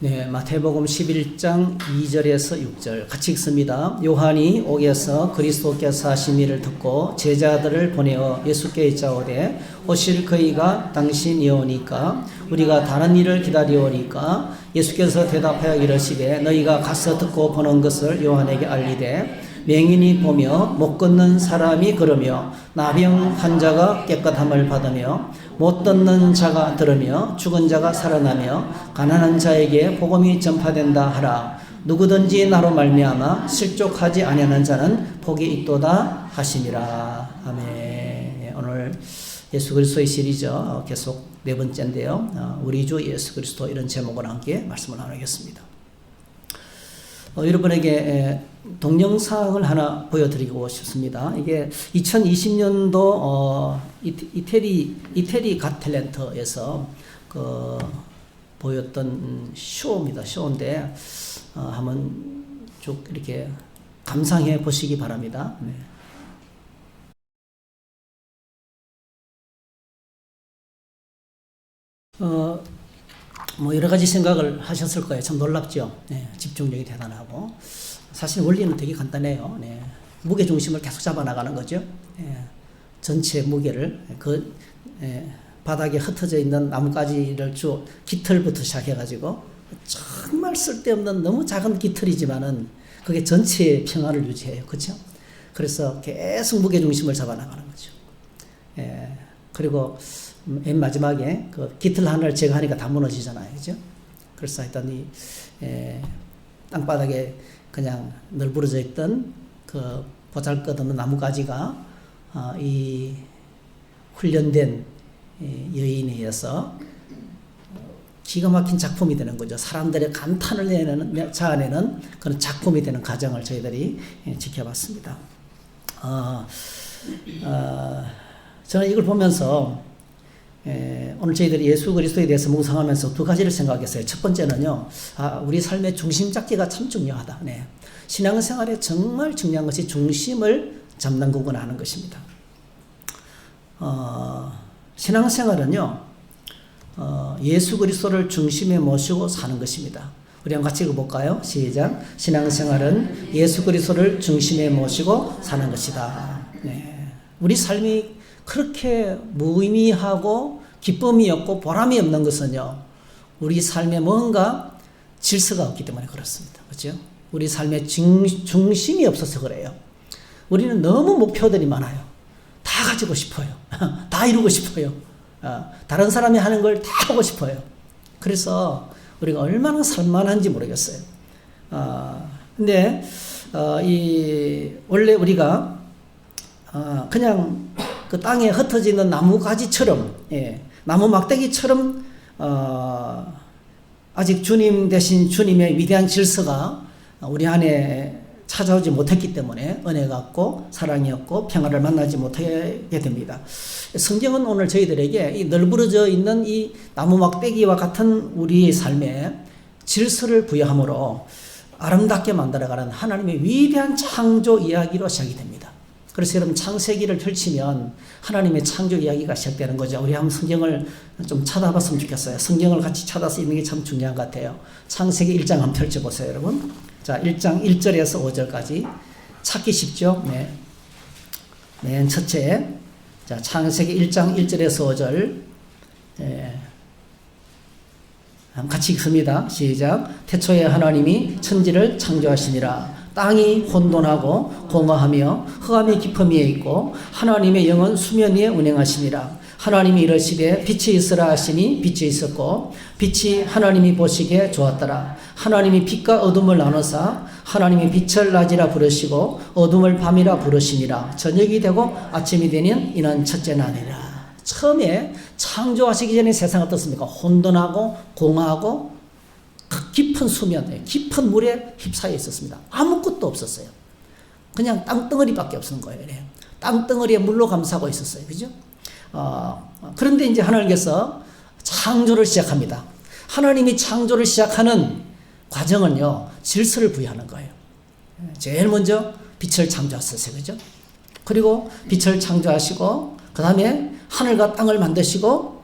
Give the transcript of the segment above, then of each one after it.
네, 마태복음 11장 2절에서 6절 같이 읽습니다. 요한이 옥에서 그리스도께서 하신 일을 듣고 제자들을 보내어 예수께 여짜오되 오실 그이가 당신이오니까 우리가 다른 일을 기다리오니까 예수께서 대답하여 이르시되 너희가 가서 듣고 보는 것을 요한에게 알리되 맹인이 보며 못 걷는 사람이 걸으며 나병 환자가 깨끗함을 받으며 못 듣는 자가 들으며 죽은 자가 살아나며 가난한 자에게 복음이 전파된다 하라. 누구든지 나로 말미암아 실족하지 아니하는 자는 복이 있도다 하시니라. 아멘. 오늘 예수 그리스도의 시리즈 계속 네 번째인데요. 우리 주 예수 그리스도 이런 제목으로 함께 말씀을 나누겠습니다. 여러분에게 동영상을 하나 보여드리고 싶습니다. 이게 2020년도 이태리 갓 탤런트에서 보였던 쇼입니다. 쇼인데 한번 쭉 이렇게 감상해 보시기 바랍니다. 네. 뭐 여러 가지 생각을 하셨을 거예요. 참 놀랍죠. 네, 집중력이 대단하고 사실 원리는 되게 간단해요. 네, 무게 중심을 계속 잡아 나가는 거죠. 네, 전체 무게를 바닥에 흩어져 있는 나뭇가지를 쭉 깃털부터 시작해가지고 정말 쓸데없는 너무 작은 깃털이지만은 그게 전체의 평화를 유지해요. 그렇죠? 그래서 계속 무게 중심을 잡아 나가는 거죠. 그리고 맨 마지막에 그 깃털 하나를 제거하니까 다 무너지잖아요. 그죠? 그래서 하여튼 땅바닥에 그냥 널브러져 있던 그 보잘것없는 나뭇가지가 이 훈련된 여인에 의해서 기가 막힌 작품이 되는 거죠. 사람들의 감탄을 자아내는 그런 작품이 되는 과정을 저희들이 지켜봤습니다. 저는 이걸 보면서 오늘 저희들이 예수 그리스도에 대해서 묵상하면서 두 가지를 생각했어요. 첫 번째는요, 우리 삶의 중심 잡기가 참 중요하다. 네. 신앙생활에 정말 중요한 것이 중심을 잡는 구분하는 것입니다. 신앙생활은요, 예수 그리스도를 중심에 모시고 사는 것입니다. 우리 한번 같이 읽어볼까요? 시작. 신앙생활은 예수 그리스도를 중심에 모시고 사는 것이다. 네. 우리 삶이 그렇게 무의미하고 기쁨이 없고 보람이 없는 것은요, 우리 삶에 뭔가 질서가 없기 때문에 그렇습니다. 그렇죠? 우리 삶의 중심이 없어서 그래요. 우리는 너무 목표들이 많아요. 다 가지고 싶어요. 다 이루고 싶어요. 다른 사람이 하는 걸 다 하고 싶어요. 그래서 우리가 얼마나 살만한지 모르겠어요. 근데 원래 우리가 그냥 그 땅에 흩어져 있는 나무 가지처럼, 나무 막대기처럼, 아직 주님 대신 주님의 위대한 질서가 우리 안에 찾아오지 못했기 때문에 은혜가 없고 사랑이 없고 평화를 만나지 못하게 됩니다. 성경은 오늘 저희들에게 이 널브러져 있는 이 나무 막대기와 같은 우리의 삶에 질서를 부여함으로 아름답게 만들어가는 하나님의 위대한 창조 이야기로 시작이 됩니다. 그래서 여러분 창세기를 펼치면 하나님의 창조 이야기가 시작되는 거죠. 우리 한번 성경을 좀 찾아봤으면 좋겠어요. 성경을 같이 찾아서 읽는 게 참 중요한 것 같아요. 창세기 1장 한번 펼쳐보세요, 여러분. 자, 1장 1절에서 5절까지 찾기 쉽죠? 네. 맨 첫째. 자, 창세기 1장 1절에서 5절. 같이 읽습니다. 시작. 태초에 하나님이 천지를 창조하시니라. 땅이 혼돈하고 공허하며 흑암이 깊음 위에 있고 하나님의 영은 수면 위에 운행하시니라. 하나님이 이르시되 빛이 있으라 하시니 빛이 있었고 빛이 하나님이 보시기에 좋았더라. 하나님이 빛과 어둠을 나누사 하나님이 빛을 낮이라 부르시고 어둠을 밤이라 부르시니라. 저녁이 되고 아침이 되는 이는 첫째 날이라. 처음에 창조하시기 전에 세상 어떻습니까? 혼돈하고 공허하고 깊은 수면, 깊은 물에 휩싸여 있었습니다. 아무것도 없었어요. 그냥 땅덩어리밖에 없는 거예요. 땅덩어리에 물로 감싸고 있었어요. 그죠? 그런데 이제 하나님께서 창조를 시작합니다. 하나님이 창조를 시작하는 과정은요, 질서를 부여하는 거예요. 제일 먼저 빛을 창조하셨어요. 그죠? 그리고 빛을 창조하시고, 그 다음에 하늘과 땅을 만드시고,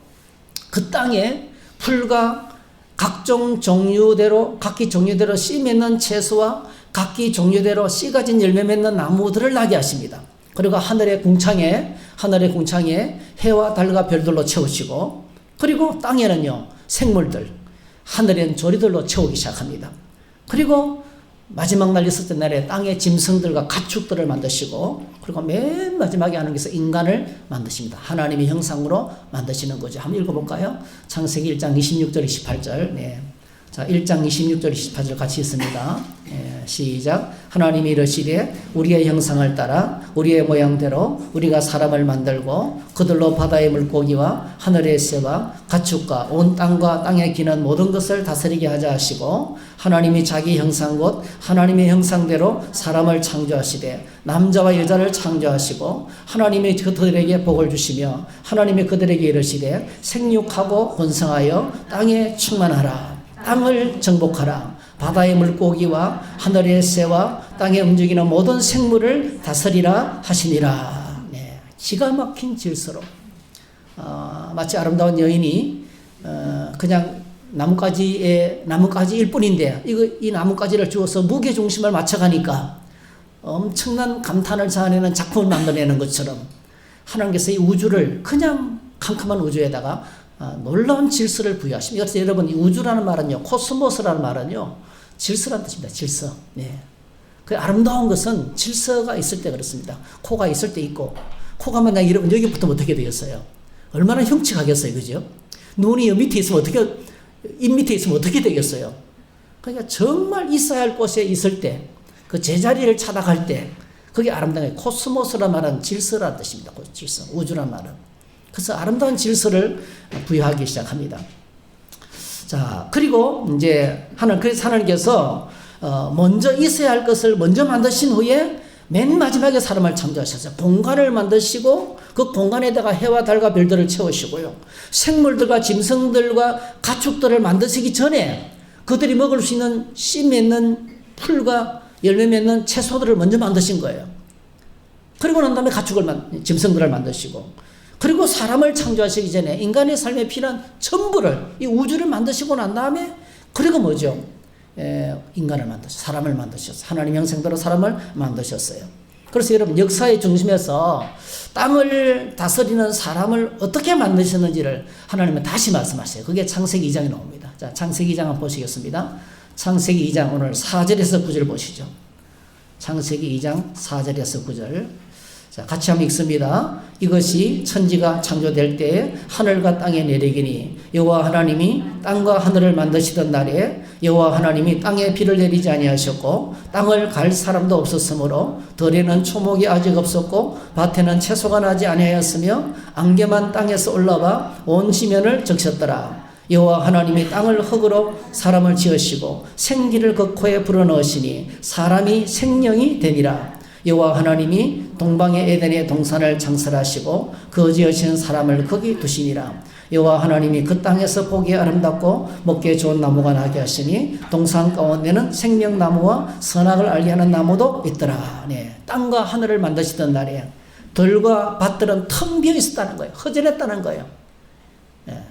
그 땅에 풀과 각종 종류대로 각기 종류대로 씨 맺는 채소와 각기 종류대로 씨 가진 열매 맺는 나무들을 나게 하십니다. 그리고 하늘의 궁창에 해와 달과 별들로 채우시고, 그리고 땅에는요 생물들, 하늘엔 조리들로 채우기 시작합니다. 그리고 마지막 날 있었던 날에 땅의 짐승들과 가축들을 만드시고, 그리고 맨 마지막에 하는 것은 인간을 만드십니다. 하나님의 형상으로 만드시는 거죠. 한번 읽어볼까요? 창세기 1장 26절 28절. 네. 자, 1장 26절 28절 같이 있습니다. 시작. 하나님이 이르시되 우리의 형상을 따라 우리의 모양대로 우리가 사람을 만들고 그들로 바다의 물고기와 하늘의 새와 가축과 온 땅과 땅에 기는 모든 것을 다스리게 하자 하시고, 하나님이 자기 형상 곧 하나님의 형상대로 사람을 창조하시되 남자와 여자를 창조하시고, 하나님이 그들에게 복을 주시며 하나님이 그들에게 이르시되 생육하고 번성하여 땅에 충만하라. 땅을 정복하라. 바다의 물고기와 하늘의 새와 땅에 움직이는 모든 생물을 다스리라 하시니라. 네, 기가 막힌 질서로 마치 아름다운 여인이 그냥 나뭇가지일 뿐인데 이 나뭇가지를 주워서 무게 중심을 맞춰가니까 엄청난 감탄을 자아내는 작품을 만들어내는 것처럼 하나님께서 이 우주를 그냥 캄캄한 우주에다가 놀라운 질서를 부여하십니다. 그래서 여러분, 이 우주라는 말은요, 코스모스라는 말은요, 질서라는 뜻입니다. 질서. 네. 그 아름다운 것은 질서가 있을 때 그렇습니다. 코가 있을 때 있고, 코가 만약 여러분 여기 붙으면 어떻게 되겠어요? 얼마나 흉측하겠어요, 그죠? 눈이 여 밑에 있으면 입 밑에 있으면 어떻게 되겠어요? 그러니까 정말 있어야 할 곳에 있을 때, 그 제자리를 찾아갈 때, 그게 아름다운 거예요. 코스모스라는 말은 질서라는 뜻입니다. 질서. 우주라는 말은. 그래서 아름다운 질서를 부여하기 시작합니다. 자, 그리고 이제 하나님께서 먼저 있어야 할 것을 먼저 만드신 후에 맨 마지막에 사람을 창조하셨어요. 공간을 만드시고 그 공간에다가 해와 달과 별들을 채우시고요. 생물들과 짐승들과 가축들을 만드시기 전에 그들이 먹을 수 있는 씨 맺는 풀과 열매 맺는 채소들을 먼저 만드신 거예요. 그리고 난 다음에 짐승들을 만드시고, 그리고 사람을 창조하시기 전에 인간의 삶에 필요한 전부를, 이 우주를 만드시고 난 다음에, 그리고 뭐죠? 인간을 만드셨어요. 사람을 만드셨어요. 하나님 형상대로 사람을 만드셨어요. 그래서 여러분, 역사의 중심에서 땅을 다스리는 사람을 어떻게 만드셨는지를 하나님은 다시 말씀하세요. 그게 창세기 2장에 나옵니다. 자, 창세기 2장 한번 보시겠습니다. 창세기 2장 오늘 4절에서 9절 보시죠. 창세기 2장 4절에서 9절. 자, 같이 한번 읽습니다. 이것이 천지가 창조될 때에 하늘과 땅에 내리기니 여호와 하나님이 땅과 하늘을 만드시던 날에 여호와 하나님이 땅에 비를 내리지 아니하셨고 땅을 갈 사람도 없었으므로 들에는 초목이 아직 없었고 밭에는 채소가 나지 아니하였으며 안개만 땅에서 올라와 온 지면을 적셨더라. 여호와 하나님이 땅을 흙으로 사람을 지으시고 생기를 그 코에 불어넣으시니 사람이 생명이 되니라. 여호와 하나님이 동방의 에덴의 동산을 창설하시고 그 지으신 사람을 거기 두시니라. 여호와 하나님이 그 땅에서 보기에 아름답고 먹기에 좋은 나무가 나게 하시니 동산 가운데는 생명나무와 선악을 알게 하는 나무도 있더라. 네, 땅과 하늘을 만드시던 날에 들과 밭들은 텅 비어 있었다는 거예요. 허전했다는 거예요. 네.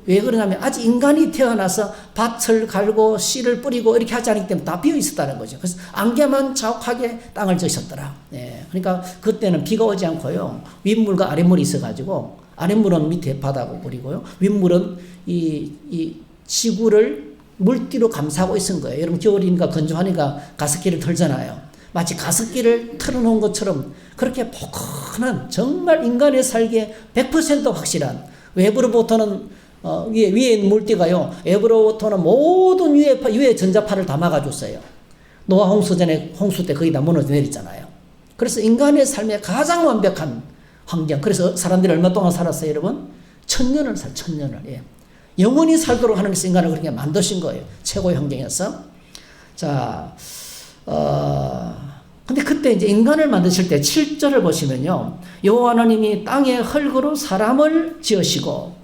왜 그러냐면 아직 인간이 태어나서 밭을 갈고 씨를 뿌리고 이렇게 하지 않기 때문에 다 비어 있었다는 거죠. 그래서 안개만 자욱하게 땅을 지으셨더라. 네. 그러니까 그때는 비가 오지 않고요, 윗물과 아랫물이 있어가지고 아랫물은 밑에 바다고 그리고요, 윗물은 이 지구를 물띠로 감싸고 있은 거예요. 여러분, 겨울이니까 건조하니까 가습기를 틀잖아요. 마치 가습기를 틀어놓은 것처럼 그렇게 포근한, 정말 인간의 살기에 100% 확실한, 외부로부터는 위에 있는 물띠가요, 외부로부터는 모든 위에 전자파를 다 막아줬어요. 노아 홍수 전에, 홍수 때 거의 다 무너져 내렸잖아요. 그래서 인간의 삶에 가장 완벽한 환경. 그래서 사람들이 얼마 동안 살았어요, 여러분? 1000년을 1000년을. 예. 영원히 살도록 하나님께서 인간을 그렇게 만드신 거예요. 최고의 환경에서. 자, 근데 그때 이제 인간을 만드실 때 7절을 보시면요, 여호와 하나님이 땅의 흙으로 사람을 지으시고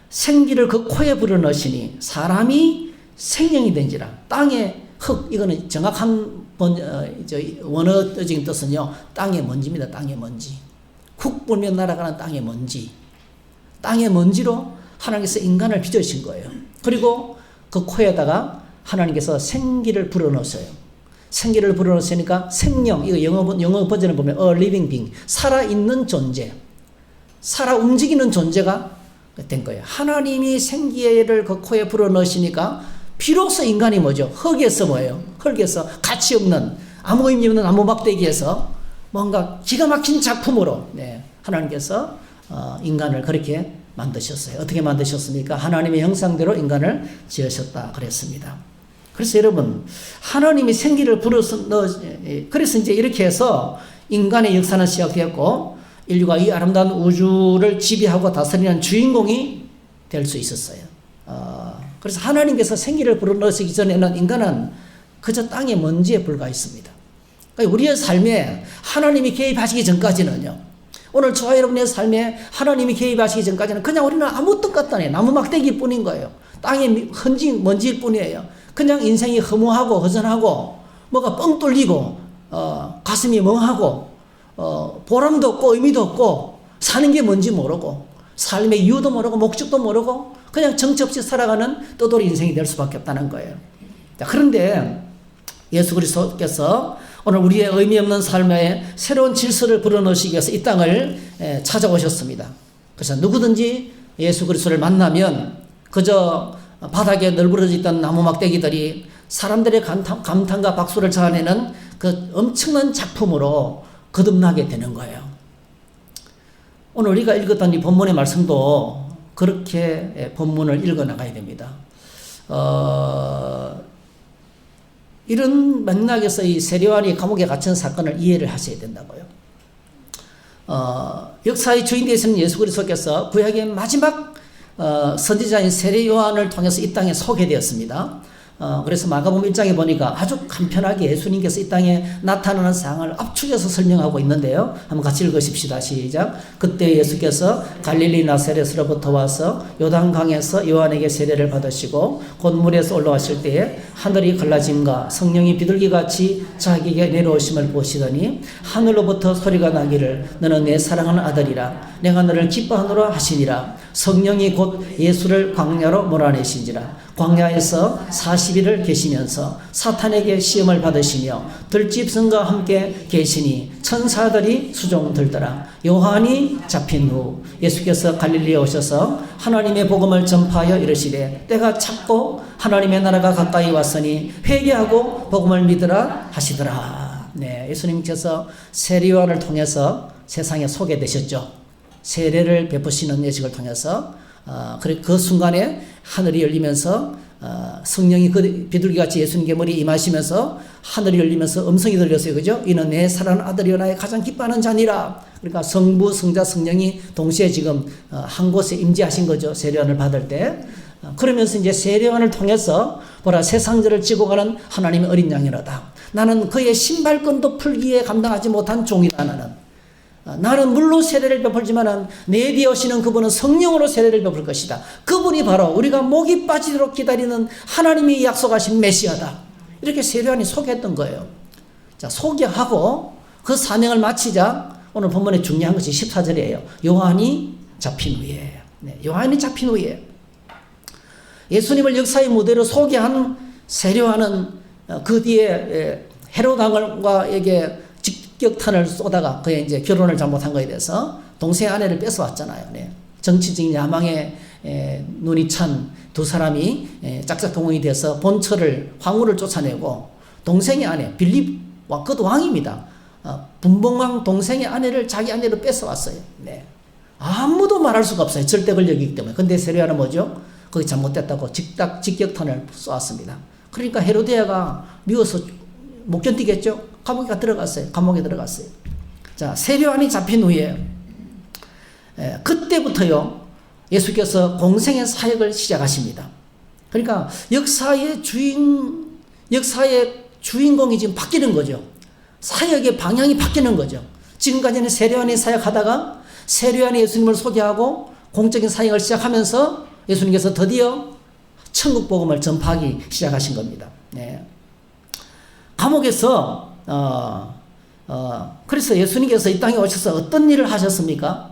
생기를 그 코에 불어넣으시니 사람이 생명이 된지라. 땅의 흙, 이거는 정확한 원어적인 뜻은요, 땅의 먼지입니다. 땅의 먼지. 훅 불면 날아가는 땅의 먼지. 땅의 먼지로 하나님께서 인간을 빚으신 거예요. 그리고 그 코에다가 하나님께서 생기를 불어넣으세요. 생기를 불어넣으시니까 생명, 이거 영어 버전을 보면 a living being, 살아있는 존재, 살아 움직이는 존재가 된 거예요. 하나님이 생기를 그 코에 불어넣으시니까 비로소 인간이 뭐죠? 흙에서 뭐예요? 흙에서 가치 없는, 아무 의미 없는 나무 막대기에서 뭔가 기가 막힌 작품으로, 네, 하나님께서 인간을 그렇게 만드셨어요. 어떻게 만드셨습니까? 하나님의 형상대로 인간을 지으셨다 그랬습니다. 그래서 여러분, 하나님이 생기를 그래서 이제 이렇게 해서 인간의 역사는 시작되었고, 인류가 이 아름다운 우주를 지배하고 다스리는 주인공이 될 수 있었어요. 그래서 하나님께서 생기를 불어넣으시기 전에는 인간은 그저 땅의 먼지에 불과했습니다. 그러니까 우리의 삶에 하나님이 개입하시기 전까지는요, 오늘 저와 여러분의 삶에 하나님이 개입하시기 전까지는 그냥 우리는 아무 뜻같도 아니에요. 나무 막대기 뿐인 거예요. 땅의 먼지일 뿐이에요. 그냥 인생이 허무하고 허전하고 뭐가 뻥 뚫리고 가슴이 멍하고 보람도 없고 의미도 없고 사는 게 뭔지 모르고 삶의 이유도 모르고 목적도 모르고 그냥 정처 없이 살아가는 떠돌이 인생이 될 수밖에 없다는 거예요. 자, 그런데 예수 그리스도께서 오늘 우리의 의미 없는 삶에 새로운 질서를 불어넣으시기 위해서 이 땅을 찾아오셨습니다. 그래서 누구든지 예수 그리스도를 만나면 그저 바닥에 널브러져 있던 나무 막대기들이 사람들의 감탄과 박수를 자아내는 그 엄청난 작품으로 거듭나게 되는 거예요. 오늘 우리가 읽었던 이 본문의 말씀도 그렇게 본문을 읽어 나가야 됩니다. 이런 맥락에서 이 세례요한이 감옥에 갇힌 사건을 이해를 하셔야 된다고요. 역사의 주인 되시는 예수 그리스도께서 구약의 마지막 선지자인 세례요한을 통해서 이 땅에 소개되었습니다. 그래서 마가복음 1장에 보니까 아주 간편하게 예수님께서 이 땅에 나타나는 상황을 압축해서 설명하고 있는데요. 한번 같이 읽으십시다. 시작. 그때 예수께서 갈릴리 나사렛으로부터 와서 요단강에서 요한에게 세례를 받으시고 곧 물에서 올라왔을 때에 하늘이 갈라짐과 성령이 비둘기같이 자기에게 내려오심을 보시더니 하늘로부터 소리가 나기를 너는 내 사랑하는 아들이라 내가 너를 기뻐하노라 하시니라. 성령이 곧 예수를 광야로 몰아내신지라. 광야에서 40일을 계시면서 사탄에게 시험을 받으시며 들짐승과 함께 계시니 천사들이 수종 들더라. 요한이 잡힌 후 예수께서 갈릴리에 오셔서 하나님의 복음을 전파하여 이르시되 때가 찼고 하나님의 나라가 가까이 왔으니 회개하고 복음을 믿으라 하시더라. 네, 예수님께서 세례요한을 통해서 세상에 소개되셨죠. 세례를 베푸시는 예식을 통해서 그 순간에 하늘이 열리면서 성령이 그 비둘기같이 예수님께 머리에 임하시면서 하늘이 열리면서 음성이 들렸어요. 그죠? 이는 내 사랑하는 아들이요 나의 가장 기뻐하는 자니라. 그러니까 성부, 성자, 성령이 동시에 지금 한 곳에 임재하신 거죠. 세례요한을 받을 때. 그러면서 이제 세례요한을 통해서 보라 세상들을 지고 가는 하나님의 어린 양이로다. 나는 그의 신발끈도 풀기에 감당하지 못한 종이다. 나는 물로 세례를 베풀지만 내 뒤에 오시는 그분은 성령으로 세례를 베풀 것이다. 그분이 바로 우리가 목이 빠지도록 기다리는 하나님이 약속하신 메시아다. 이렇게 세례요한이 소개했던 거예요. 자, 소개하고 그 사명을 마치자 오늘 본문에 중요한 것이 14절이에요. 요한이 잡힌 후에. 네, 요한이 잡힌 후에 예수님을 역사의 무대로 소개한 세례요한은 그 뒤에 헤롯 왕과에게 직격탄을 쏘다가 그의 이제 결혼을 잘못한 거에 대해서 동생 아내를 뺏어왔잖아요. 네. 정치적인 야망에 눈이 찬 두 사람이 짝짝동원이 돼서 본처를 황후를 쫓아내고 동생의 아내 빌립 그도 왕입니다. 분봉왕 동생의 아내를 자기 아내로 뺏어왔어요. 네. 아무도 말할 수가 없어요. 절대 권력이기 때문에. 근데 세례요한은 뭐죠? 거기 잘못됐다고 직격탄을 쏘았습니다. 그러니까 헤로디아가 미워서 못 견디겠죠? 감옥에 들어갔어요. 자, 세례요한이 잡힌 후에 그때부터요 예수께서 공생의 사역을 시작하십니다. 그러니까 역사의 주인공이 지금 바뀌는 거죠. 사역의 방향이 바뀌는 거죠. 지금까지는 세례요한이 사역하다가 세례요한이 예수님을 소개하고 공적인 사역을 시작하면서 예수님께서 드디어 천국 복음을 전파하기 시작하신 겁니다. 네. 감옥에서 그래서 예수님께서 이 땅에 오셔서 어떤 일을 하셨습니까?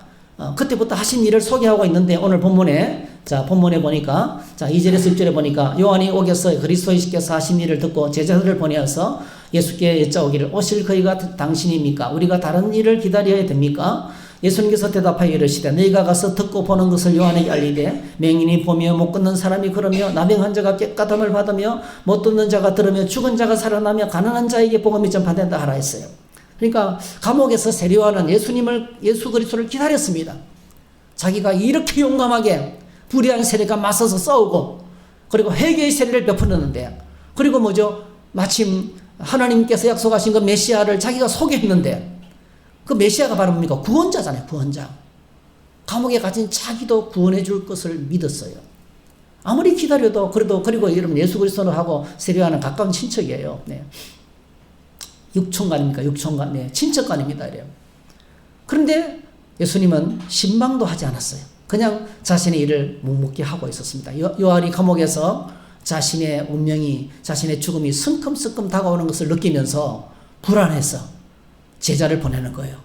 그때부터 하신 일을 소개하고 있는데 오늘 본문에 자, 본문에 보니까, 자, 2절에서 1절에 보니까, 요한이 오겠어 그리스도이시께서 하신 일을 듣고 제자들을 보내어서 예수께 여짜오기를, 오실 그이가 당신입니까? 우리가 다른 일을 기다려야 됩니까? 예수님께서 대답하여 이르시되, 너희가 가서 듣고 보는 것을 요한에게 알리되, 맹인이 보며 못 걷는 사람이 걸으며 나병한 자가 깨끗함을 받으며 못 듣는 자가 들으며 죽은 자가 살아나며 가난한 자에게 복음이 전파된다 하라 했어요. 그러니까 감옥에서 세례요한은 예수 그리스도를 기다렸습니다. 자기가 이렇게 용감하게 불의한 세례가 맞서서 싸우고, 그리고 회개의 세례를 베풀었는데, 그리고 뭐죠? 마침 하나님께서 약속하신 그 메시아를 자기가 소개했는데, 그 메시아가 바로 뭡니까? 구원자잖아요. 구원자. 감옥에 갇힌 자기도 구원해 줄 것을 믿었어요. 아무리 기다려도, 그리고 여러분 예수 그리스도하고 세례요한은 가까운 친척이에요. 네. 육촌간입니까? 육촌간. 네. 친척간입니다. 이래요. 그런데 예수님은 신망도 하지 않았어요. 그냥 자신의 일을 묵묵히 하고 있었습니다. 요한이 감옥에서 자신의 운명이, 자신의 죽음이 성큼성큼 다가오는 것을 느끼면서 불안해서 제자를 보내는 거예요.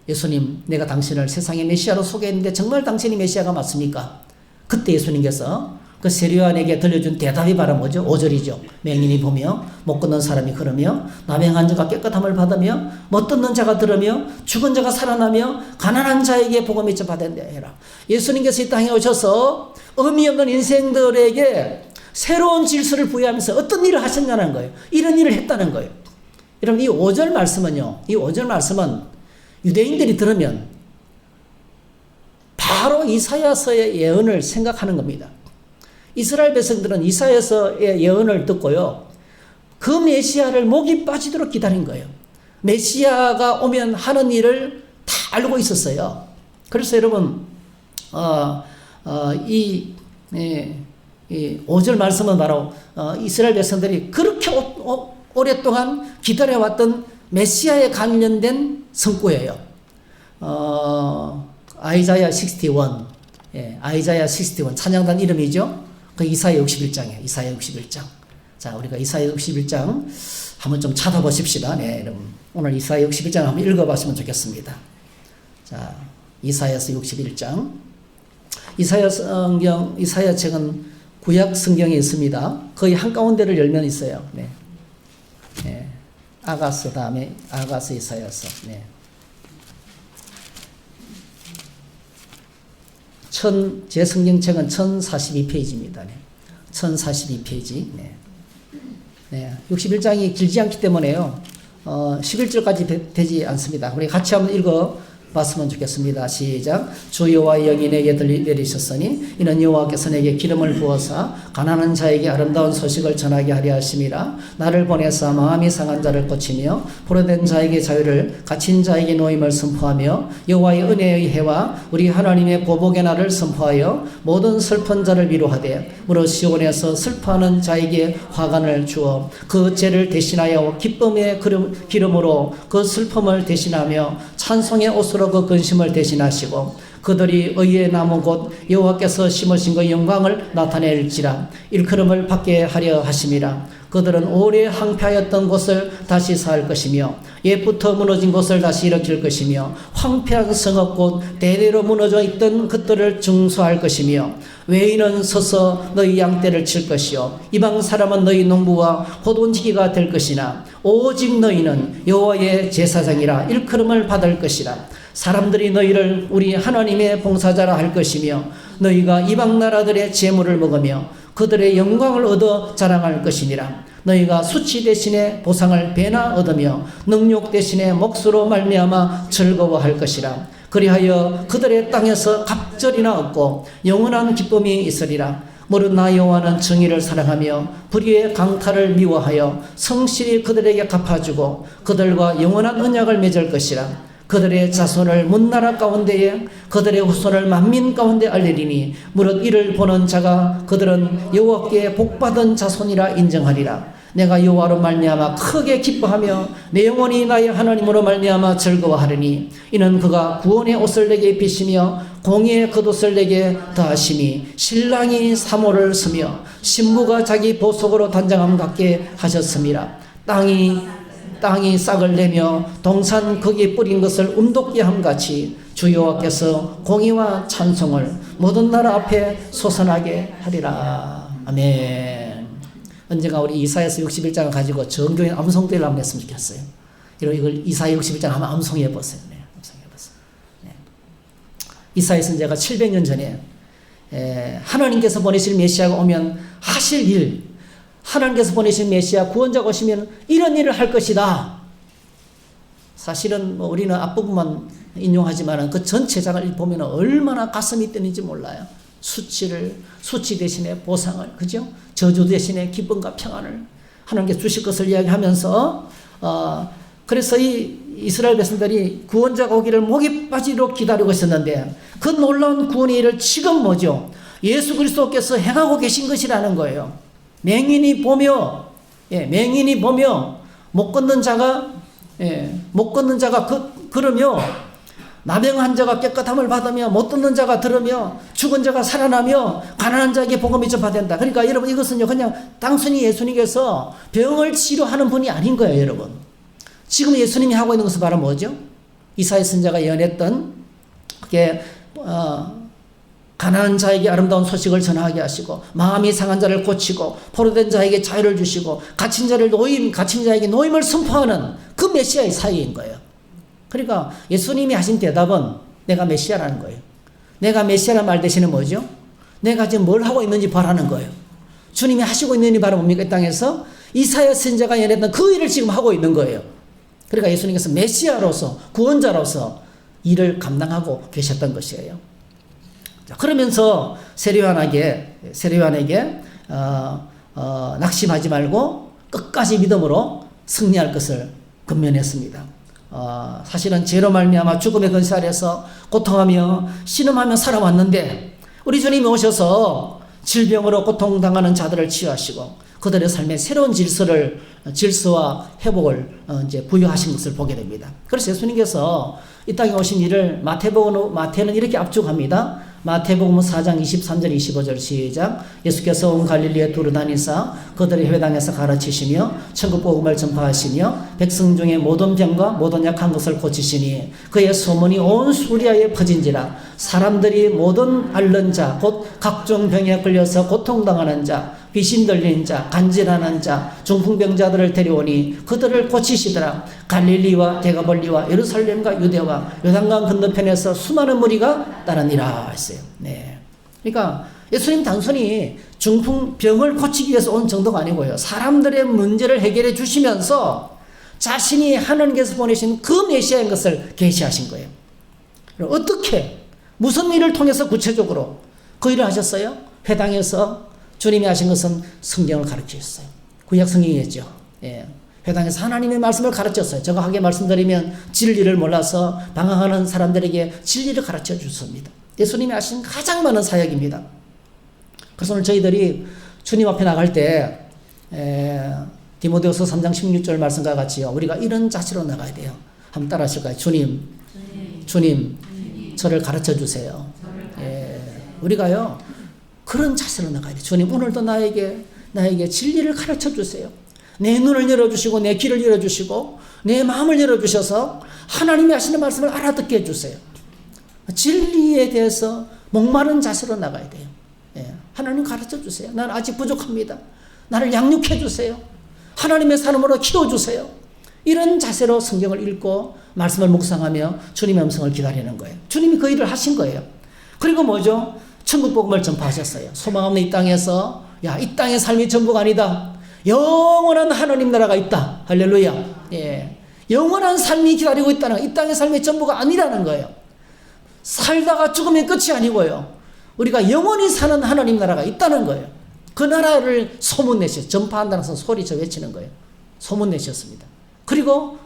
예수님, 내가 당신을 세상의 메시아로 소개했는데 정말 당신이 메시아가 맞습니까? 그때 예수님께서 그 세례요한에게 들려준 대답이 바로 뭐죠? 5절이죠. 맹인이 보며 못 걷는 사람이 걸으며 나병한 자가 깨끗함을 받으며 못 듣는 자가 들으며 죽은 자가 살아나며 가난한 자에게 복음이 전파된다 해라. 예수님께서 이 땅에 오셔서 의미 없는 인생들에게 새로운 질서를 부여하면서 어떤 일을 하셨냐는 거예요. 이런 일을 했다는 거예요. 여러분, 이 5절 말씀은요, 이 5절 말씀은 유대인들이 들으면 바로 이사야서의 예언을 생각하는 겁니다. 이스라엘 백성들은 이사야서의 예언을 듣고요, 그 메시아를 목이 빠지도록 기다린 거예요. 메시아가 오면 하는 일을 다 알고 있었어요. 그래서 여러분, 이 5절 말씀은 바로 이스라엘 백성들이 그렇게 오랫동안 기다려왔던 메시아에 관련된 성구예요. 아이자야 61, 아이자야 61 찬양단 이름이죠. 그 이사야 61장이에요. 이사야 61장. 자, 우리가 이사야 61장 한번 좀 찾아보십시다. 네, 여러분. 오늘 이사야 61장 한번 읽어봤으면 좋겠습니다. 자, 이사야서 61장. 이사야 책은 구약 성경에 있습니다. 거의 한가운데를 열면 있어요. 네. 네. 아가스 다음에 아가스 이사야서. 네. 제 성경책은 1042페이지입니다. 네. 1042페이지. 네. 네. 61장이 길지 않기 때문에요. 11절까지 되지 않습니다. 우리 같이 한번 읽어봤으면 좋겠습니다. 시작. 주 여호와의 영이 내게 내리셨으니 이는 여호와께서 내게 기름을 부어사 가난한 자에게 아름다운 소식을 전하게 하려 하심이라. 나를 보내사 마음이 상한 자를 고치며 포로된 자에게 자유를, 갇힌 자에게 노임을 선포하며 여호와의 은혜의 해와 우리 하나님의 보복의 날을 선포하여 모든 슬픈 자를 위로하되 무릇 시온에서 슬퍼하는 자에게 화관을 주어 그 죄를 대신하여 기쁨의 기름으로 그 슬픔을 대신하며 찬송의 옷으로 그 근심을 대신하시고 그들이 의의 나무 곧 여호와께서 심으신 그 영광을 나타낼지라. 일컬음을 받게 하려 하심이라. 그들은 오래 황폐하였던 곳을 다시 살 것이며 옛부터 무너진 곳을 다시 일으킬 것이며 황폐한 성읍 곧 대대로 무너져 있던 것들을 증수할 것이며 외인은 서서 너희 양떼를 칠 것이요 이방 사람은 너희 농부와 호돈지기가 될 것이나 오직 너희는 여호와의 제사장이라 일컬음을 받을 것이라. 사람들이 너희를 우리 하나님의 봉사자라 할 것이며 너희가 이방 나라들의 재물을 먹으며 그들의 영광을 얻어 자랑할 것이니라. 너희가 수치 대신에 보상을 배나 얻으며 능욕 대신에 몫으로 말미암아 즐거워할 것이라. 그리하여 그들의 땅에서 갑절이나 얻고 영원한 기쁨이 있으리라. 무릇 나 여호와는 정의를 사랑하며 불의의 강탈을 미워하여 성실히 그들에게 갚아주고 그들과 영원한 언약을 맺을 것이라. 그들의 자손을 문나라 가운데에 그들의 후손을 만민 가운데 알리리니 무릇 이를 보는 자가 그들은 여호와께 복받은 자손이라 인정하리라. 내가 여호와로 말미암아 크게 기뻐하며 내 영혼이 나의 하나님으로 말미암아 즐거워하리니 이는 그가 구원의 옷을 내게 입히시며 공의의 겉옷을 내게 더하심이 신랑이 사모를 쓰며 신부가 자기 보석으로 단장함 같게 하셨음이라. 땅이 땅이 싹을 내며 동산 거기에 뿌린 것을 움돋게 함같이 주 여호와께서 공의와 찬송을 모든 나라 앞에 솟아나게 하리라. 아멘. 언젠가 우리 이사야서 61장을 가지고 정교인 암송대를 한번 했으면 좋겠어요. 이걸 이사야 61장 한번 암송해 보세요. 네, 암송해 보세요. 네. 이사야 선지자가 700년 전에 하나님께서 보내실 메시아가 오면 하실 일, 하나님께서 보내신 메시아 구원자가 오시면 이런 일을 할 것이다. 사실은 뭐 우리는 앞부분만 인용하지만 그 전체 장을 보면 얼마나 가슴이 뛰는지 몰라요. 수치 대신에 보상을, 그죠? 저주 대신에 기쁨과 평안을 하나님께 주실 것을 이야기하면서 그래서 이 이스라엘 백성들이 구원자가 오기를 목이 빠지도록 기다리고 있었는데 그 놀라운 구원의 일을 지금 뭐죠? 예수 그리스도께서 행하고 계신 것이라는 거예요. 맹인이 보며 못 걷는 자가 걸으며 나병한 자가 깨끗함을 받으며 못 듣는 자가 들으며 죽은 자가 살아나며 가난한 자에게 복음이 전파된다. 그러니까 여러분 이것은요 그냥 단순히 예수님께서 병을 치료하는 분이 아닌 거예요. 여러분 지금 예수님이 하고 있는 것은 바로 뭐죠? 이사야 선지자가 예언했던 그게 가난한 자에게 아름다운 소식을 전하게 하시고 마음이 상한 자를 고치고 포로된 자에게 자유를 주시고 갇힌 자에게 노임을 선포하는 그 메시아의 사이인 거예요. 그러니까 예수님이 하신 대답은 내가 메시아라는 거예요. 내가 메시아라는 말 대신에 뭐죠? 내가 지금 뭘 하고 있는지 보라는 거예요. 주님이 하시고 있는 일이 바로 뭡니까? 이 땅에서 이사야 선지자가 예언했던 그 일을 지금 하고 있는 거예요. 그러니까 예수님께서 메시아로서 구원자로서 일을 감당하고 계셨던 것이에요. 자, 그러면서 세례요한에게 낙심하지 말고 끝까지 믿음으로 승리할 것을 권면했습니다. 사실은 죄로 말미암아 죽음의 근세 아래서 고통하며 신음하며 살아왔는데 우리 주님이 오셔서 질병으로 고통당하는 자들을 치유하시고 그들의 삶에 새로운 질서와 회복을 이제 부여하신 것을 보게 됩니다. 그래서 예수님께서 이 땅에 오신 일을 마태는 이렇게 압축합니다. 마태복음 4장 23절 25절 시작. 예수께서 온 갈릴리에 두루 다니사 그들의 회당에서 가르치시며 천국 복음을 전파하시며 백성 중에 모든 병과 모든 약한 것을 고치시니 그의 소문이 온 수리아에 퍼진지라. 사람들이 모든 앓는 자 곧 각종 병에 걸려서 고통당하는 자 귀신 들린 자 간질하는 자 중풍병자들을 데려오니 그들을 고치시더라. 갈릴리와 데가볼리와 예루살렘과 유대와 요단강 건너편에서 수많은 무리가 따르니라 했어요. 네. 그러니까 예수님 단순히 중풍병을 고치기 위해서 온 정도가 아니고요. 사람들의 문제를 해결해 주시면서 자신이 하나님께서 보내신 그 메시아인 것을 계시하신 거예요. 어떻게 무슨 일을 통해서 구체적으로 그 일을 하셨어요? 회당에서 주님이 하신 것은 성경을 가르치셨어요. 구약 성경이었죠. 예. 회당에서 하나님의 말씀을 가르쳤어요. 정확하게 말씀드리면 진리를 몰라서 방황하는 사람들에게 진리를 가르쳐 주셨습니다. 예수님이 하신 가장 많은 사역입니다. 그래서 오늘 저희들이 주님 앞에 나갈 때 디모데후서 3장 16절 말씀과 같이요. 우리가 이런 자세로 나가야 돼요. 한번 따라 하실까요? 주님, 저를 가르쳐 주세요. 예. 우리가요. 그런 자세로 나가야 돼요. 주님 오늘도 나에게 진리를 가르쳐 주세요. 내 눈을 열어주시고 내 귀를 열어주시고 내 마음을 열어주셔서 하나님이 하시는 말씀을 알아듣게 해주세요. 진리에 대해서 목마른 자세로 나가야 돼요. 예. 하나님 가르쳐 주세요. 나는 아직 부족합니다. 나를 양육해 주세요. 하나님의 사람으로 키워주세요. 이런 자세로 성경을 읽고 말씀을 묵상하며 주님의 음성을 기다리는 거예요. 주님이 그 일을 하신 거예요. 그리고 뭐죠? 천국 복음을 전파하셨어요. 소망 없는 이 땅에서 이 땅의 삶이 전부가 아니다. 영원한 하나님 나라가 있다. 할렐루야. 예. 영원한 삶이 기다리고 있다는 이 땅의 삶의 전부가 아니라는 거예요. 살다가 죽으면 끝이 아니고요. 우리가 영원히 사는 하나님 나라가 있다는 거예요. 그 나라를 소문내셨어요. 전파한다는 것은 소리쳐 외치는 거예요. 소문내셨습니다. 그리고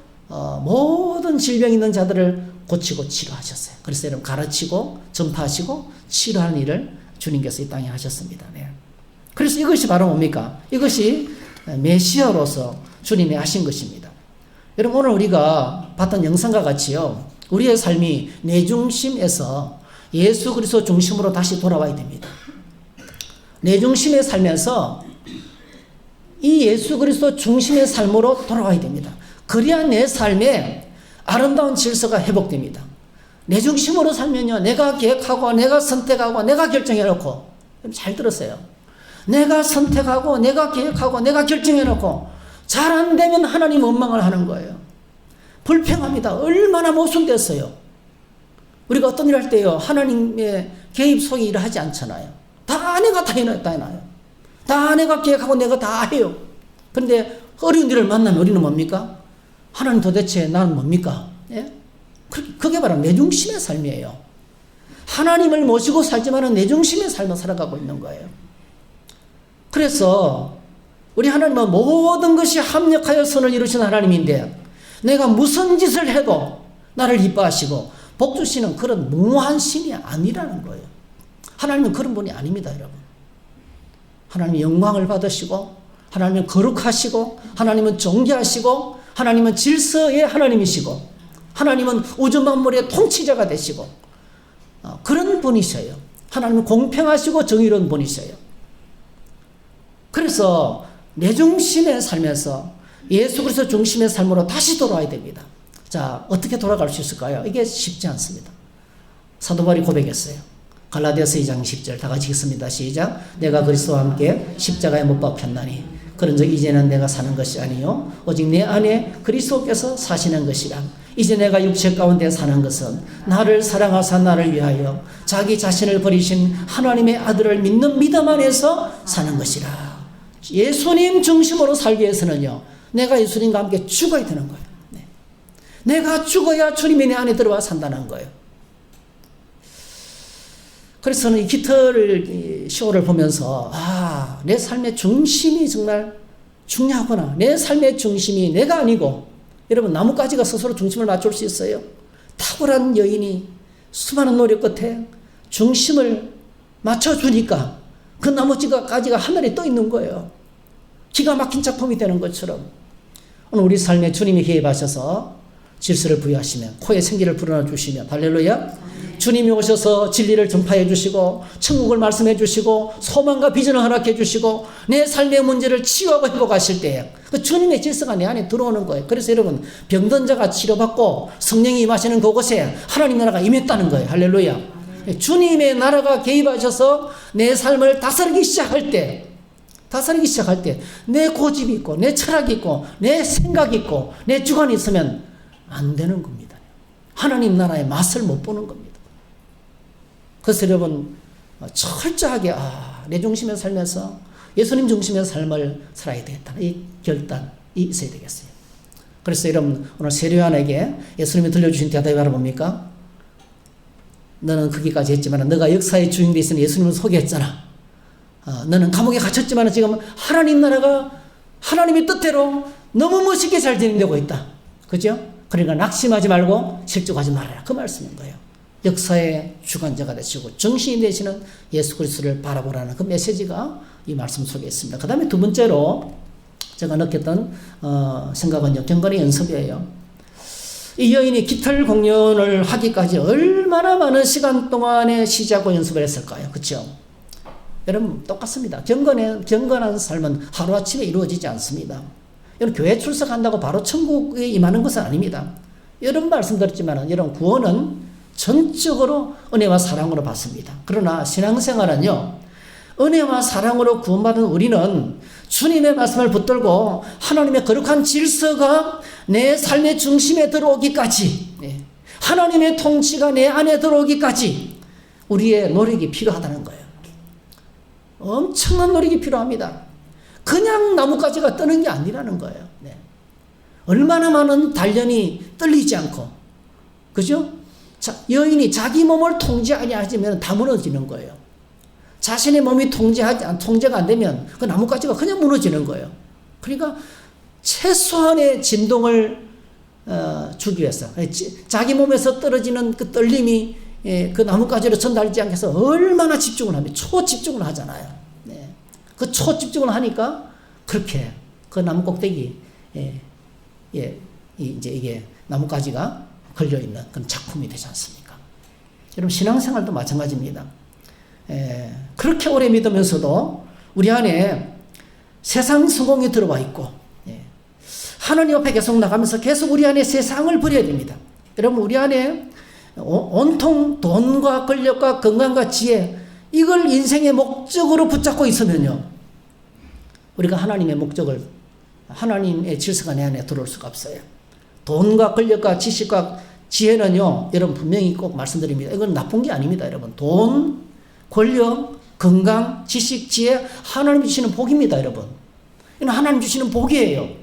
모든 질병 있는 자들을 고치고 치료하셨어요. 그래서 여러분 가르치고 전파하시고 치료하는 일을 주님께서 이 땅에 하셨습니다. 네. 그래서 이것이 바로 뭡니까? 이것이 메시아로서 주님이 하신 것입니다. 여러분 오늘 우리가 봤던 영상과 같이요. 우리의 삶이 내 중심에서 예수 그리스도 중심으로 다시 돌아와야 됩니다. 내 중심에 살면서 이 예수 그리스도 중심의 삶으로 돌아와야 됩니다. 그래야 내 삶에 아름다운 질서가 회복됩니다. 내 중심으로 살면요, 내가 계획하고 내가 선택하고 내가 결정해놓고, 잘 들었어요. 내가 선택하고 내가 계획하고 내가 결정해놓고 잘 안 되면 하나님 원망을 하는 거예요. 불평합니다. 얼마나 모순됐어요. 우리가 어떤 일을 할 때요, 하나님의 개입 속에 일을 하지 않잖아요. 다 내가 다 해놔요. 다 내가 계획하고 내가 다 해요. 그런데 어려운 일을 만나면 우리는 뭡니까? 하나님 도대체 나는 뭡니까? 예? 그게 바로 내 중심의 삶이에요. 하나님을 모시고 살지만은 내 중심의 삶을 살아가고 있는 거예요. 그래서 우리 하나님은 모든 것이 합력하여 선을 이루신 하나님인데 내가 무슨 짓을 해도 나를 이뻐하시고 복 주시는 그런 무한 신이 아니라는 거예요. 하나님은 그런 분이 아닙니다, 여러분. 하나님은 영광을 받으시고 하나님은 거룩하시고 하나님은 존귀하시고 하나님은 질서의 하나님이시고 하나님은 우주 만물의 통치자가 되시고 그런 분이셔요. 하나님은 공평하시고 정의로운 분이셔요. 그래서 내 중심의 삶에서 예수 그리스도 중심의 삶으로 다시 돌아와야 됩니다. 자, 어떻게 돌아갈 수 있을까요? 이게 쉽지 않습니다. 사도 바울이 고백했어요. 갈라디아서 2장 10절 다 같이 읽습니다. 시작. 내가 그리스도와 함께 십자가에 못 박혔나니 그런즉 이제는 내가 사는 것이 아니요 오직 내 안에 그리스도께서 사시는 것이라. 이제 내가 육체 가운데 사는 것은 나를 사랑하사 나를 위하여 자기 자신을 버리신 하나님의 아들을 믿는 믿음 안에서 사는 것이라. 예수님 중심으로 살기 위해서는요, 내가 예수님과 함께 죽어야 되는 거예요. 네. 내가 죽어야 주님이 내 안에 들어와 산다는 거예요. 그래서 저는 이 깃털 쇼를 보면서 내 삶의 중심이 정말 중요하구나. 내 삶의 중심이 내가 아니고, 여러분 나뭇가지가 스스로 중심을 맞출 수 있어요? 탁월한 여인이 수많은 노력 끝에 중심을 맞춰주니까 그 나뭇가지가 하늘에 떠 있는 거예요. 기가 막힌 작품이 되는 것처럼 오늘 우리 삶에 주님이 개입하셔서 질서를 부여하시면 코에 생기를 불어넣어 주시면 할렐루야. 주님이 오셔서 진리를 전파해 주시고 천국을 말씀해 주시고 소망과 비전을 허락해 주시고 내 삶의 문제를 치유하고 회복하실 때 그 주님의 질서가 내 안에 들어오는 거예요. 그래서 여러분 병든 자가 치료받고 성령이 임하시는 그곳에 하나님 나라가 임했다는 거예요. 할렐루야. 주님의 나라가 개입하셔서 내 삶을 다스리기 시작할 때 내 고집이 있고 내 철학이 있고 내 생각이 있고 내 주관이 있으면 안 되는 겁니다. 하나님 나라의 맛을 못 보는 겁니다. 그래서 여러분 철저하게 내 중심의 삶에서 예수님 중심의 삶을 살아야 되겠다는 이 결단이 있어야 되겠어요. 그래서 여러분 오늘 세례요한에게 예수님이 들려주신 대답이 바로 뭡니까? 너는 거기까지 했지만 너가 역사의 주인 되신 예수님을 소개했잖아. 너는 감옥에 갇혔지만 지금 하나님 나라가 하나님의 뜻대로 너무 멋있게 잘 진행되고 있다. 그죠? 그러니까 낙심하지 말고 실족하지 말아라. 그 말씀인 거예요. 역사의 주관자가 되시고 정신이 되시는 예수 그리스도를 바라보라는 그 메시지가 이 말씀 속에 있습니다. 그 다음에 두 번째로 제가 느꼈던 생각은요, 경건의 연습이에요. 이 여인이 깃털 공연을 하기까지 얼마나 많은 시간 동안에 시작하고 연습을 했을까요? 그렇죠? 여러분 똑같습니다. 경건한 삶은 하루아침에 이루어지지 않습니다. 여러분 교회 출석한다고 바로 천국에 임하는 것은 아닙니다. 여러분 말씀드렸지만 여러분 구원은 전적으로 은혜와 사랑으로 받습니다. 그러나 신앙생활은요, 은혜와 사랑으로 구원받은 우리는 주님의 말씀을 붙들고 하나님의 거룩한 질서가 내 삶의 중심에 들어오기까지, 하나님의 통치가 내 안에 들어오기까지 우리의 노력이 필요하다는 거예요. 엄청난 노력이 필요합니다. 그냥 나뭇가지가 뜨는 게 아니라는 거예요. 얼마나 많은 단련이 떨리지 않고, 그죠? 여인이 자기 몸을 통제하지 않으면 다 무너지는 거예요. 자신의 몸이 통제가 안 되면 그 나뭇가지가 그냥 무너지는 거예요. 그러니까 최소한의 진동을 주기 위해서 자기 몸에서 떨어지는 그 떨림이 그 나뭇가지로 전달되지 않게 해서 얼마나 집중을 하면 초집중을 하잖아요. 그 초집중을 하니까 그렇게 그 나무 꼭대기 이제 이게 나뭇가지가 걸려있는 그런 작품이 되지 않습니까? 여러분 신앙생활도 마찬가지입니다. 그렇게 오래 믿으면서도 우리 안에 세상 성공이 들어와 있고 하나님 앞에 계속 나가면서 계속 우리 안에 세상을 버려야 됩니다. 여러분, 우리 안에 온통 돈과 권력과 건강과 지혜, 이걸 인생의 목적으로 붙잡고 있으면요, 우리가 하나님의 목적을, 하나님의 질서가 내 안에 들어올 수가 없어요. 돈과 권력과 지식과 지혜는요, 여러분 분명히 꼭 말씀드립니다. 이건 나쁜 게 아닙니다, 여러분. 돈, 권력, 건강, 지식, 지혜, 하나님 주시는 복입니다, 여러분. 이건 하나님 주시는 복이에요.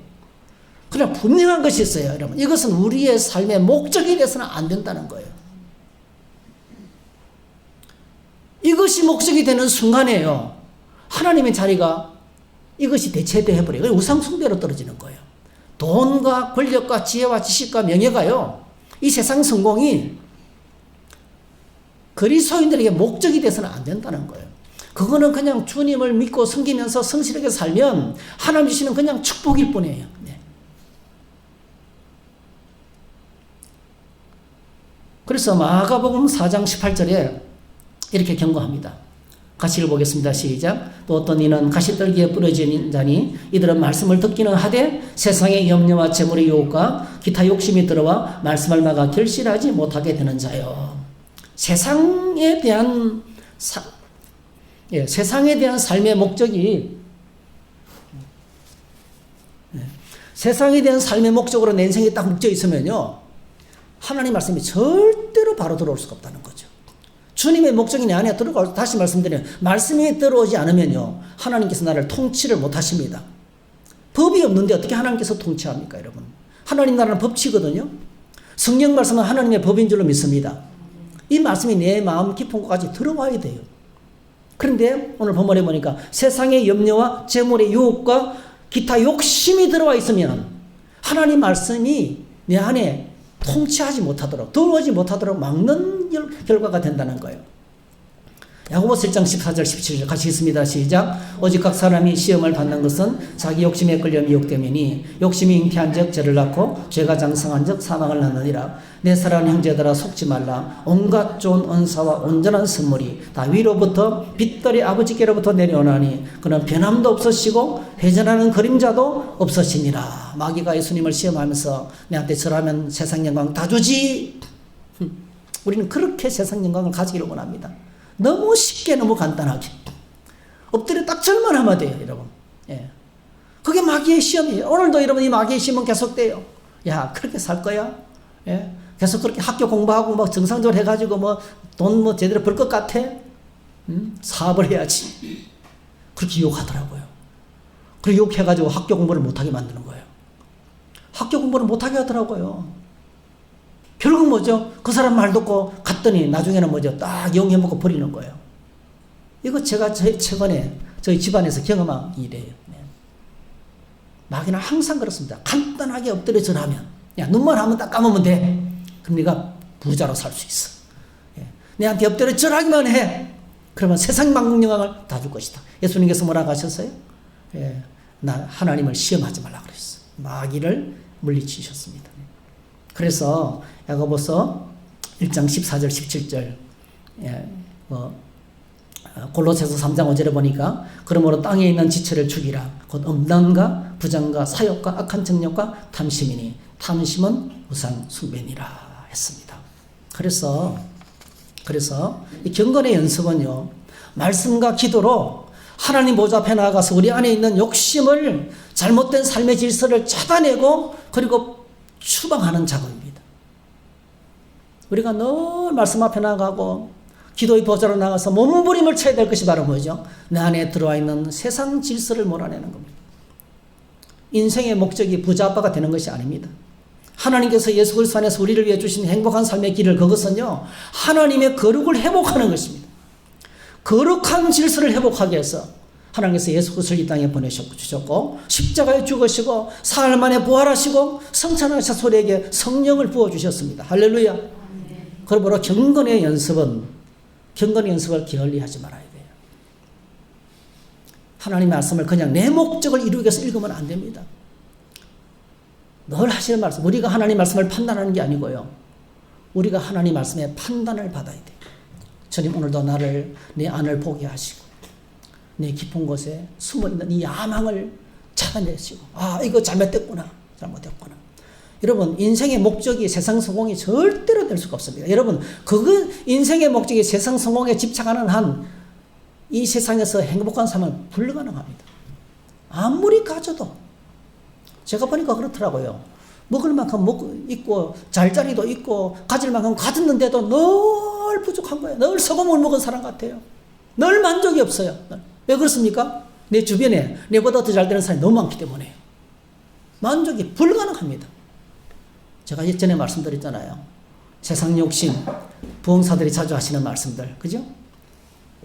그러나 분명한 것이 있어요, 여러분. 이것은 우리의 삶의 목적이 돼서는 안 된다는 거예요. 이것이 목적이 되는 순간에요, 하나님의 자리가 이것이 대체돼 버려요. 우상 숭배로 떨어지는 거예요. 돈과 권력과 지혜와 지식과 명예가요, 이 세상 성공이 그리스도인들에게 목적이 돼서는 안 된다는 거예요. 그거는 그냥 주님을 믿고 섬기면서 성실하게 살면 하나님 주시는 그냥 축복일 뿐이에요. 네. 그래서 마가복음 4장 18절에 이렇게 경고합니다. 같이 읽어보겠습니다. 시작. 또 어떤 이는 가시떨기에 뿌려진 자니 이들은 말씀을 듣기는 하되 세상의 염려와 재물의 유혹과 기타 욕심이 들어와 말씀을 막아 결실하지 못하게 되는 자요. 세상에 대한 세상에 대한 삶의 목적이, 세상에 대한 삶의 목적으로 내 인생에 딱 묶여 있으면요, 하나님 말씀이 절대로 바로 들어올 수가 없다는 거죠. 주님의 목적이 내 안에 들어가, 다시 말씀드려요. 말씀이 들어오지 않으면요, 하나님께서 나를 통치를 못 하십니다. 법이 없는데 어떻게 하나님께서 통치합니까, 여러분? 하나님 나라는 법치거든요. 성경 말씀은 하나님의 법인 줄로 믿습니다. 이 말씀이 내 마음 깊은 곳까지 들어와야 돼요. 그런데 오늘 본문에 보니까 세상의 염려와 재물의 유혹과 기타 욕심이 들어와 있으면 하나님 말씀이 내 안에 통치하지 못하도록, 들어오지 못하도록 막는 결과가 된다는 거예요. 야고보서 1장 14절 17절 같이 읽습니다. 시작. 오직 각 사람이 시험을 받는 것은 자기 욕심에 끌려 미혹되매니 욕심이 잉태한 적 죄를 낳고 죄가 장성한 적 사망을 낳느니라. 내 사랑하는 형제들아 속지 말라. 온갖 좋은 은사와 온전한 선물이 다 위로부터 빛들의 아버지께로부터 내려오나니 그는 변함도 없으시고 회전하는 그림자도 없으시니라. 마귀가 예수님을 시험하면서 내한테 절하면 세상 영광 다 주지. 우리는 그렇게 세상 영광을 가지기를 원합니다. 너무 쉽게, 너무 간단하게. 엎드려 딱 절만 하면 돼요, 여러분. 예. 그게 마귀의 시험이에요. 오늘도 여러분 이 마귀의 시험은 계속돼요. 야, 그렇게 살 거야? 예. 계속 그렇게 학교 공부하고 뭐 정상적으로 해가지고 뭐 돈 뭐 제대로 벌 것 같아? 사업을 해야지. 그렇게 유혹하더라고요. 그리고 유혹해가지고 학교 공부를 못하게 만드는 거예요. 학교 공부를 못하게 하더라고요. 결국 뭐죠? 그 사람 말 듣고 갔더니 나중에는 뭐죠? 딱 용해먹고 버리는 거예요. 이거 제가 최근에 저희 집안에서 경험한 일이에요. 네. 마귀는 항상 그렇습니다. 간단하게 엎드려 절하면, 야, 눈만 하면 딱 감으면 돼. 그럼 네가 부자로 살 수 있어. 예. 내한테 엎드려 절하기만 해. 그러면 세상 만국 영광을 다 줄 것이다. 예수님께서 뭐라고 하셨어요? 예. 나 하나님을 시험하지 말라 그랬어. 마귀를 물리치셨습니다. 그래서 야고보서 1장 14절 17절 골로새서 3장 5절에 보니까 그러므로 땅에 있는 지체를 죽이라. 곧 음란과 부정과 사욕과 악한 정욕과 탐심이니 탐심은 우상 숭배니라 했습니다. 그래서 이 경건의 연습은요, 말씀과 기도로 하나님 보좌 앞에 나아가서 우리 안에 있는 욕심을, 잘못된 삶의 질서를 찾아내고 그리고 추방하는 작업입니다. 우리가 늘 말씀 앞에 나가고 기도의 보좌로 나가서 몸부림을 쳐야 될 것이 바로 뭐죠? 내 안에 들어와 있는 세상 질서를 몰아내는 겁니다. 인생의 목적이 부자 아빠가 되는 것이 아닙니다. 하나님께서 예수 그리스도 안에서 우리를 위해 주신 행복한 삶의 길을, 그것은요, 하나님의 거룩을 회복하는 것입니다. 거룩한 질서를 회복하기 위해서 하나님께서 예수 그리스도를 이 땅에 보내주셨고 십자가에 죽으시고 사흘 만에 부활하시고 성찬하셔서 우리에게 성령을 부어주셨습니다. 할렐루야. 그러므로 경건의 연습을 게을리하지 말아야 돼요. 하나님의 말씀을 그냥 내 목적을 이루기 위해서 읽으면 안 됩니다. 늘 하시는 말씀, 우리가 하나님 말씀을 판단하는 게 아니고요, 우리가 하나님 말씀의 판단을 받아야 돼요. 주님 오늘도 내 안을 보게 하시고 내 깊은 곳에 숨어있는 이 야망을 찾아내시고, 아, 이거 잘못됐구나. 잘못했구나. 여러분, 인생의 목적이 세상 성공이 절대로 될 수가 없습니다. 여러분, 그거 인생의 목적이 세상 성공에 집착하는 한 이 세상에서 행복한 삶은 불가능합니다. 아무리 가져도. 제가 보니까 그렇더라고요. 먹을 만큼 먹고 있고 잘 자리도 있고 가질 만큼 가졌는데도 늘 부족한 거예요. 늘 소금을 먹은 사람 같아요. 늘 만족이 없어요. 왜 그렇습니까? 내 주변에 내보다 더 잘 되는 사람이 너무 많기 때문에 만족이 불가능합니다. 제가 예전에 말씀드렸잖아요. 세상 욕심, 부흥사들이 자주 하시는 말씀들, 그죠?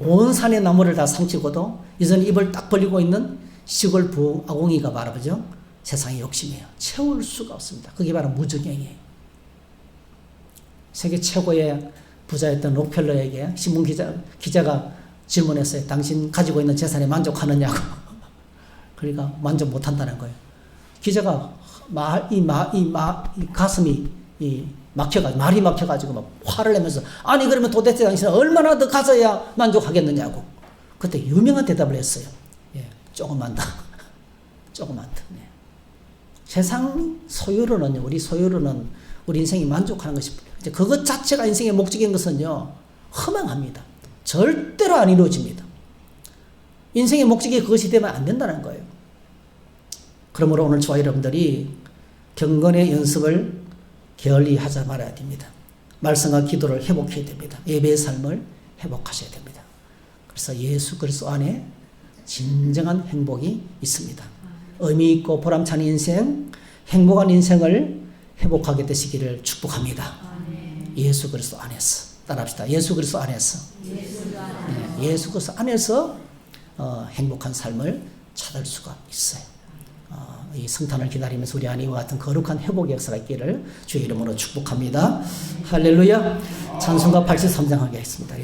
온 산의 나무를 다 상치고도 이전 입을 딱 벌리고 있는 시골 부흥 아궁이가 바라보죠. 세상의 욕심이에요. 채울 수가 없습니다. 그게 바로 무적행이에요. 세계 최고의 부자였던 록펠러에게 신문 기자가 질문했어요. 당신 가지고 있는 재산에 만족하느냐고. 그러니까 만족 못한다는 거예요. 기자가 가슴이 말이 막혀가지고 막 화를 내면서 아니 그러면 도대체 당신은 얼마나 더 가져야 만족하겠느냐고. 그때 유명한 대답을 했어요. 예, 조금만 더. 조금만 더. 네. 세상 소유로는요, 우리 소유로는 우리 인생이 만족하는 것이 이제 그것 자체가 인생의 목적인 것은요, 허망합니다. 절대로 안 이루어집니다. 인생의 목적이 그것이 되면 안 된다는 거예요. 그러므로 오늘 저와 여러분들이 경건의 연습을 게을리 하자 말아야 됩니다. 말씀과 기도를 회복해야 됩니다. 예배의 삶을 회복하셔야 됩니다. 그래서 예수 그리스도 안에 진정한 행복이 있습니다. 의미 있고 보람찬 인생, 행복한 인생을 회복하게 되시기를 축복합니다. 예수 그리스도 안에서. 따라합시다. 예수 그리스도 안에서. 예수 그리스도 안에서 행복한 삶을 찾을 수가 있어요. 이 성탄을 기다리면서 우리 안에 이와 같은 거룩한 회복의 역사가 있기를 주의 이름으로 축복합니다. 할렐루야. 찬송가 83장 하겠습니다.